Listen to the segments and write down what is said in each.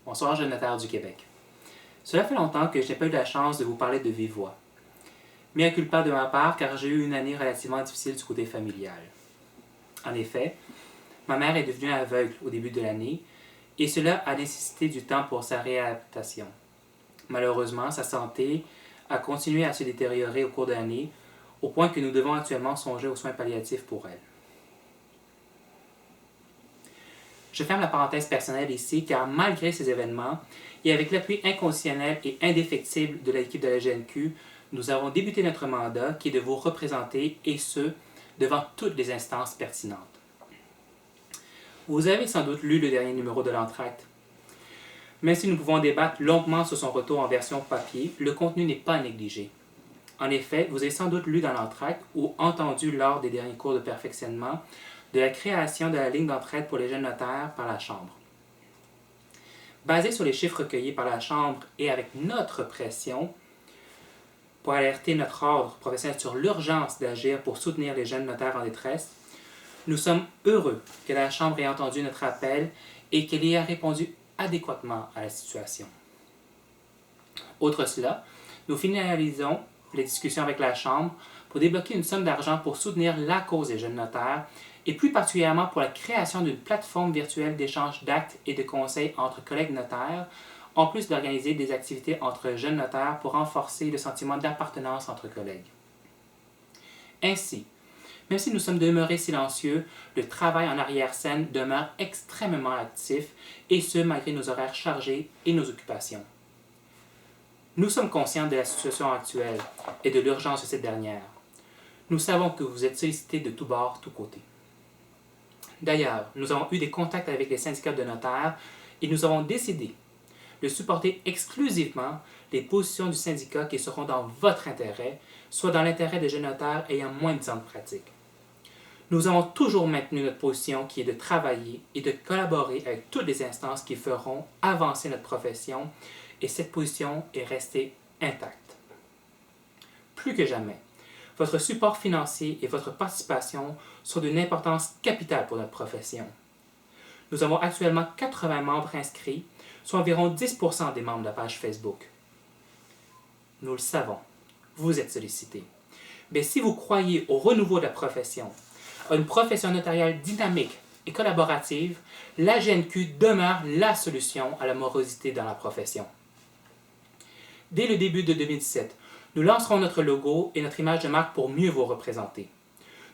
Bonsoir, jeune notaire du Québec. Cela fait longtemps que je n'ai pas eu la chance de vous parler de vive voix. Mea culpa de ma part, car j'ai eu une année relativement difficile du côté familial. En effet, ma mère est devenue aveugle au début de l'année, et cela a nécessité du temps pour sa réadaptation. Malheureusement, sa santé a continué à se détériorer au cours de l'année, au point que nous devons actuellement songer aux soins palliatifs pour elle. Je ferme la parenthèse personnelle ici, car malgré ces événements, et avec l'appui inconditionnel et indéfectible de l'équipe de la GNQ, nous avons débuté notre mandat qui est de vous représenter, et ce, devant toutes les instances pertinentes. Vous avez sans doute lu le dernier numéro de l'Entracte. Même si nous pouvons débattre longuement sur son retour en version papier, le contenu n'est pas négligé. En effet, vous avez sans doute lu dans l'Entracte ou entendu lors des derniers cours de perfectionnement de la création de la ligne d'entraide pour les jeunes notaires par la Chambre. Basé sur les chiffres recueillis par la Chambre et avec notre pression pour alerter notre ordre professionnel sur l'urgence d'agir pour soutenir les jeunes notaires en détresse, nous sommes heureux que la Chambre ait entendu notre appel et qu'elle y ait répondu adéquatement à la situation. Outre cela, nous finalisons les discussions avec la Chambre pour débloquer une somme d'argent pour soutenir la cause des jeunes notaires et plus particulièrement pour la création d'une plateforme virtuelle d'échange d'actes et de conseils entre collègues notaires, en plus d'organiser des activités entre jeunes notaires pour renforcer le sentiment d'appartenance entre collègues. Ainsi, même si nous sommes demeurés silencieux, le travail en arrière-scène demeure extrêmement actif, et ce malgré nos horaires chargés et nos occupations. Nous sommes conscients de la situation actuelle et de l'urgence de cette dernière. Nous savons que vous êtes sollicités de tous bords, tous côtés. D'ailleurs, nous avons eu des contacts avec les syndicats de notaires et nous avons décidé de supporter exclusivement les positions du syndicat qui seront dans votre intérêt, soit dans l'intérêt des jeunes notaires ayant moins de 10 ans de pratique. Nous avons toujours maintenu notre position qui est de travailler et de collaborer avec toutes les instances qui feront avancer notre profession, et cette position est restée intacte. Plus que jamais, votre support financier et votre participation sont d'une importance capitale pour notre profession. Nous avons actuellement 80 membres inscrits, soit environ 10% des membres de la page Facebook. Nous le savons, vous êtes sollicités. Mais si vous croyez au renouveau de la profession, à une profession notariale dynamique et collaborative, la GNQ demeure la solution à la morosité dans la profession. Dès le début de 2017, nous lancerons notre logo et notre image de marque pour mieux vous représenter.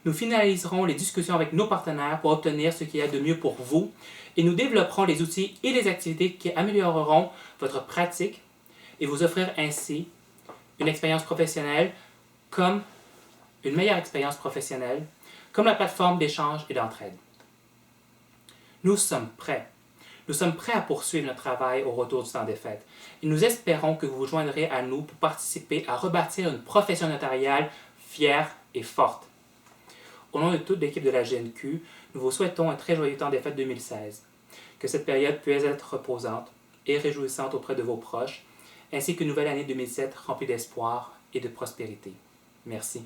Nous finaliserons les discussions avec nos partenaires pour obtenir ce qu'il y a de mieux pour vous, et nous développerons les outils et les activités qui amélioreront votre pratique et vous offrir ainsi une expérience professionnelle comme une meilleure expérience professionnelle, comme la plateforme d'échange et d'entraide. Nous sommes prêts. Nous sommes prêts à poursuivre notre travail au retour du temps des fêtes, et nous espérons que vous vous joindrez à nous pour participer à rebâtir une profession notariale fière et forte. Au nom de toute l'équipe de la GNQ, nous vous souhaitons un très joyeux temps des fêtes 2016. Que cette période puisse être reposante et réjouissante auprès de vos proches, ainsi qu'une nouvelle année 2007 remplie d'espoir et de prospérité. Merci.